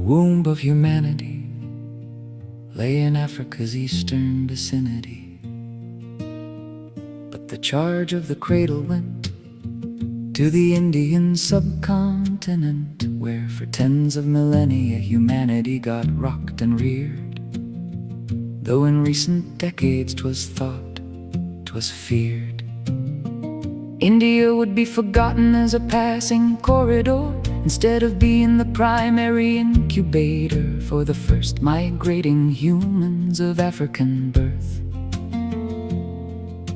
womb of humanity lay in Africa's eastern vicinity, but the charge of the cradle went to the Indian subcontinent, where for tens of millennia humanity got rocked and reared, though in recent decades 'twas thought, 'twas feared. India would be forgotten as a passing corridor, instead of being the primary incubator for the first migrating humans of African birth,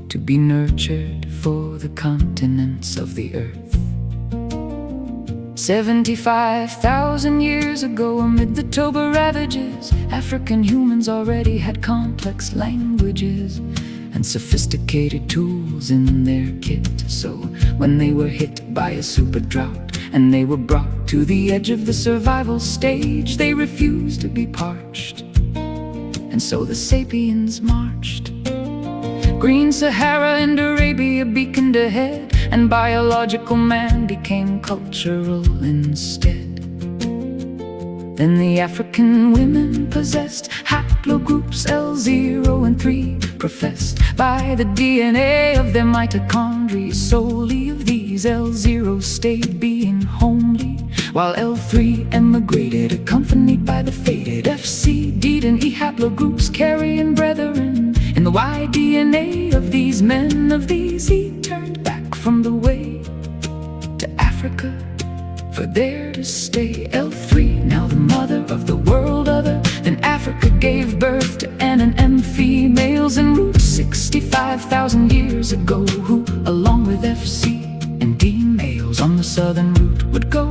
to be nurtured for the continents of the earth. 75,000 years ago, amid the Toba ravages, African humans already had complex languages and sophisticated tools in their kit. So when they were hit by a super drought and they were brought to the edge of the survival stage, they refused to be parched, and so the sapiens marched. Green Sahara and Arabia beaconed ahead, and biological man became cultural instead. Then the African women possessed haplogroups L0 and 3, professed by the DNA of their mitochondria. Solely of these, L0 stayed being homely, while L3 emigrated, accompanied by the fated FC, D and E haplogroups carrying brethren. In the Y DNA of these men, of these he turned back from the way to Africa, for there to stay. L3, now the mother of the world other than Africa, gave birth to N and M females en route 65,000 years ago, who, along with FC and D males on the southern route, would go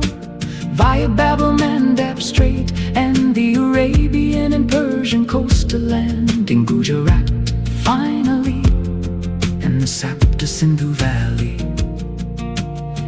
via Babel, Mandab Strait, and the Arabian and Persian coastal land in Gujarat, finally, in the Sapta Sindhu Valley.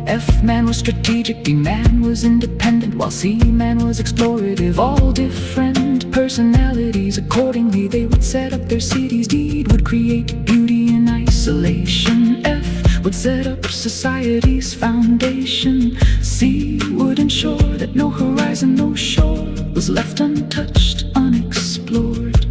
F-man was strategic, B-man was independent, while C-man was explorative. All different personalities, accordingly they would set up their cities. D would create beauty in isolation. F would set up society's foundation. C would ensure that no horizon, no shore was left untouched, unexplored.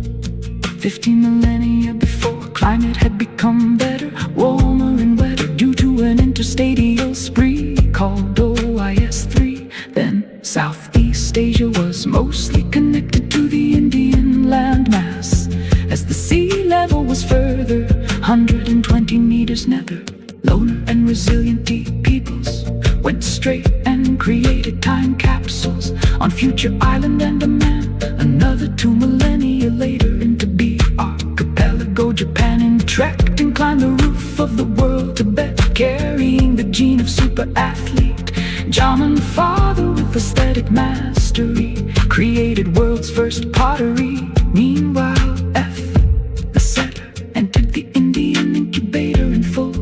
15 millennia before, climate had become better, warmer and wetter, due to an interstadial spree called OIS3. Then Southeast Asia was mostly connected to the Indian landmass, as the sea level was further 120 meters nether. Loner and resilient deep peoples went straight and created time capsules on future island Andaman. Another 2 millennia later, into B archipelago Japan trekked and climbed the roof of the world, Tibet, carrying the gene of super athlete. Jaman, father with aesthetic mastery, created world's first pottery. Meanwhile, F, the setter, entered the Indian incubator in full,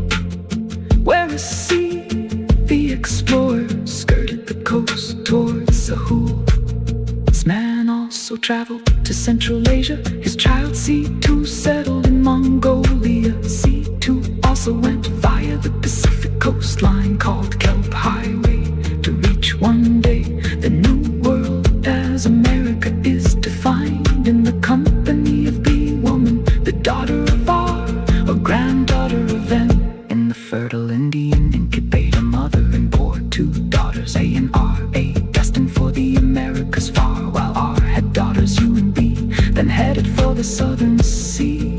whereas C, the explorer, skirted the coast towards Sahul. This man also traveled to Central Asia. His child C2 settled in Mongolia. C2 also went via the Pacific coastline called Kelp Highway, to reach one day the new world as America is defined, in the company of B woman, the daughter of R, or granddaughter of N. In the fertile Indian incubator, mother and bore 2 daughters, A and R. A destined for the Americas far, while R had daughters U and B, then headed for the southern sea.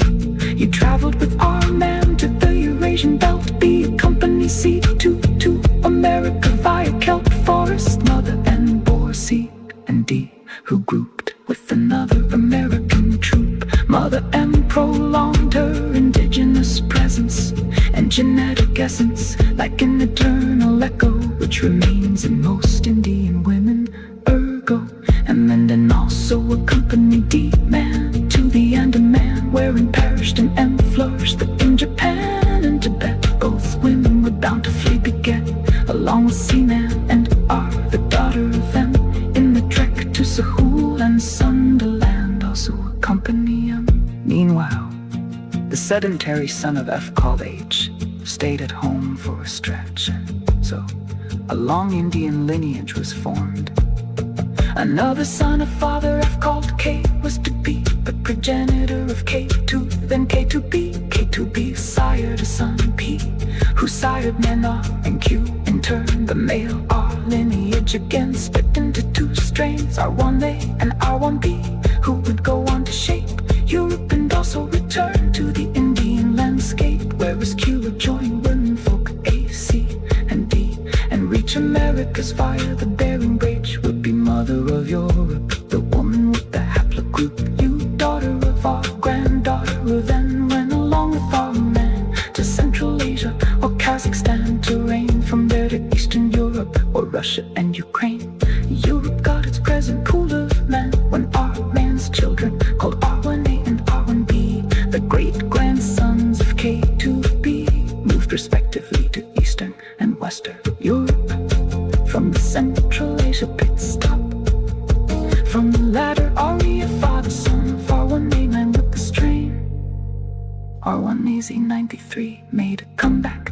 He traveled with R man to the Eurasian belt. B accompanied C2 to America via kelp forest. Mother N bore C and D, who grouped with another American troop. Mother M prolonged her indigenous presence and genetic essence, like an eternal echo which remains in most Indian women, ergo. And then also accompanied D-man to the Andaman, wherein perished and M flourished. That in Japan and Tibet both women would bountifully beget, along with C-man and R, the daughter of M, in the trek to Sahul and Sunderland also accompany M. Meanwhile, the sedentary son of F, called H, stayed at home for a stretch, and so a long Indian lineage was formed. Another son of father F called K was to be the progenitor of K2, then K2b. K2b sired a son P, who sired men R and Q. In turn, the male R lineage again split into two strains, R1a and R1b, who would go on to shape Europe and also return to the Indian landscape, whereas Q would join womenfolk A, C, and D, and reach Americas via the Bering Bridge. Would be mother of Europe, the woman with the haplogroup U, daughter of our granddaughter, who then went along with our man to Central Asia or Kazakhstan to reign, from there to Eastern Europe or Russia and Ukraine. Europe got its present pool of man when our man's children, called R1a and R1b, the great-grandsons of K2b, moved respectively to Eastern and Western Europe. From the Central Asia pit stop, from the latter Aria, father, son of R1a, man with the strain. R1az 93 made a comeback.